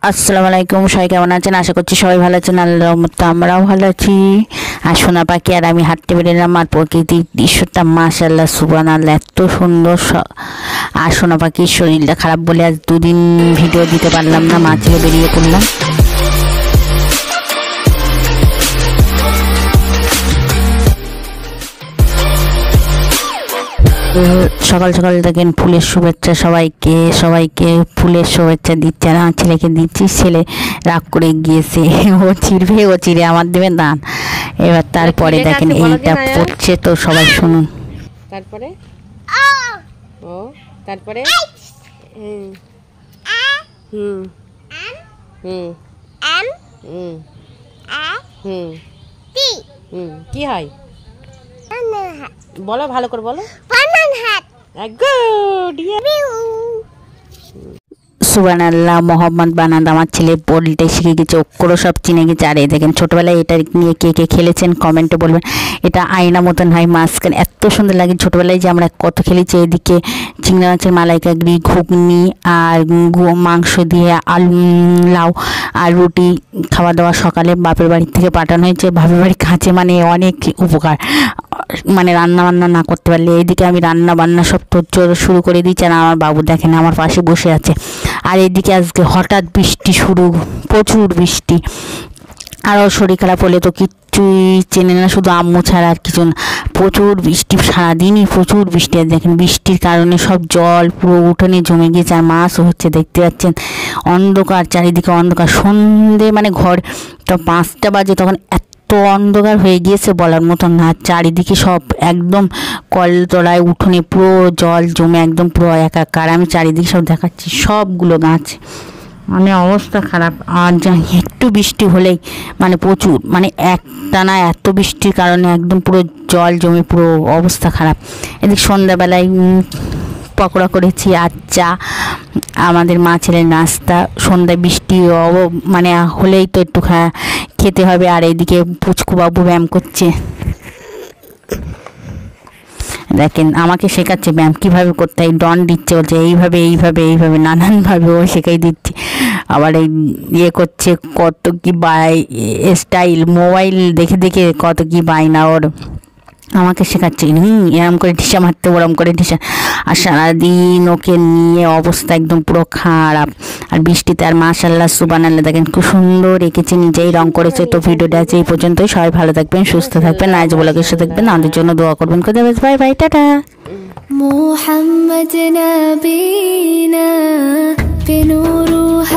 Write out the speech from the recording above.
আসসালামু আলাইকুম, সবাই কেমন আছেন? আশা করছি সবাই ভালো আছেন। আল্লাহর রহমতে আমরাও ভালো আছি। আর সোনা পাখি আর আমি হাঁটতে বেরোলাম, আর প্রকৃতির দৃশ্যটা মাশাআল্লাহ সুবহানাল্লাহ এত সুন্দর। আর সোনা পাখির শরীরটা খারাপ বলে আজ 2 দিন ভিডিও দিতে পারলাম না, মা ছেলে বেরিয়ে পড়লাম। সকাল সকাল দেখেন ফুলের শুভেচ্ছা, সবাইকে ফুলের শুভেচ্ছা দিচ্ছে। আর আমার ছেলেকে দিচ্ছি, ছেলে রাগ করে গিয়েছে, ও চিড়ে আমার দেবে দান। এবার তারপরে দেখেন এইটা পড়ছে, তো সবাই শুনুন। তারপরে ও তারপরে কি হয় বলো, ভালো করে বলো। সুবহানাল্লাহ, মোহাম্মদ বানাদ আমার ছেলে বলতে শিখে গেছে, অক্ষরও সব চিনে গেছে। আর এই দেখেন ছোটবেলায় এটা নিয়ে কে কে খেলেছেন কমেন্টে বলবেন। এটা আয়না মতন হয়, মাঝখানে এত সুন্দর লাগে। ছোটবেলায় যে আমরা কত খেলেছি। এদিকে চিংড়ি মাছের মালাইকারি, ঘুগনি আর মাংস দিয়ে আলু, লাউ আর রুটি খাওয়া দাওয়া। সকালে বাপের বাড়ি থেকে পাঠানো হয়েছে, বাপের বাড়ি কাছে মানে অনেক উপকার, মানে রান্না বান্না না করতে পারলে। এইদিকে আমি রান্না বান্না সব তোর শুরু করে দিচ্ছি। আর আমার বাবু দেখেন আমার পাশে বসে আছে। আর এইদিকে আজকে হঠাৎ বৃষ্টি শুরু, প্রচুর বৃষ্টি। আরও শরীর খারাপ হলে তো কিচ্ছুই চেনে না, শুধু আম্মু ছাড়া আর কিছু না। প্রচুর বৃষ্টি, সারাদিনই প্রচুর বৃষ্টি। আর দেখেন বৃষ্টির কারণে সব জল পুরো উঠোনে জমে গিয়েছে। আর মাছও হচ্ছে, দেখতে পাচ্ছেন অন্ধকার, চারিদিকে অন্ধকার। সন্ধে মানে ঘর তো 5টা বাজে, তখন এত অন্ধকার হয়ে গিয়েছে বলার মতন না। চারিদিকে সব একদম কলতলায় উঠোনে পুরো জল জমে একদম পুরো একাকার। আমি চারিদিকে সব দেখাচ্ছি, সবগুলো গাছ মানে অবস্থা খারাপ। আর জানি একটু বৃষ্টি হলেই মানে প্রচুর, মানে একটানা এত বৃষ্টির কারণে একদম পুরো জল জমে পুরো অবস্থা খারাপ। এদিকে সন্ধ্যাবেলায় পকোড়া করেছি আর চা, আমাদের মা ছেলের নাস্তা। সন্ধ্যায় বৃষ্টি মানে হলেই তো একটু খেতে হবে। আর এইদিকে পুচকু বাবু ব্যায়াম করছে, দেখেন আমাকে শেখাচ্ছে ব্যায়াম কীভাবে করতে হয়। ডন দিচ্ছে, বলছে এইভাবে এইভাবে এইভাবে, নানানভাবে ও শেখাই দিচ্ছে। আবার এই ইয়ে করছে, কত কি স্টাইল, মোবাইল দেখে দেখে কত কি বায়না ওর, আমাকে শেখাচ্ছে এরম করে ঢিসা মারতে, ওরম করে ঢিসা। আর সারাদিন ওকে নিয়ে অবস্থা একদম পুরো খারাপ। আর বৃষ্টিতে আর মাশাআল্লাহ সুবহানাল্লাহ দেখেন খুব সুন্দর এঁকেছে, নিজেই রং করেছে। তো ভিডিওটা আছে এই পর্যন্তই। সবাই ভালো থাকবেন, সুস্থ থাকবেন, আজ ব্লগের সাথে থাকবেন, আমাদের জন্য দোয়া করবেন। কোথায় বাই বাই, টাটা। মুহাম্মদ নবীনা বিনূরুহা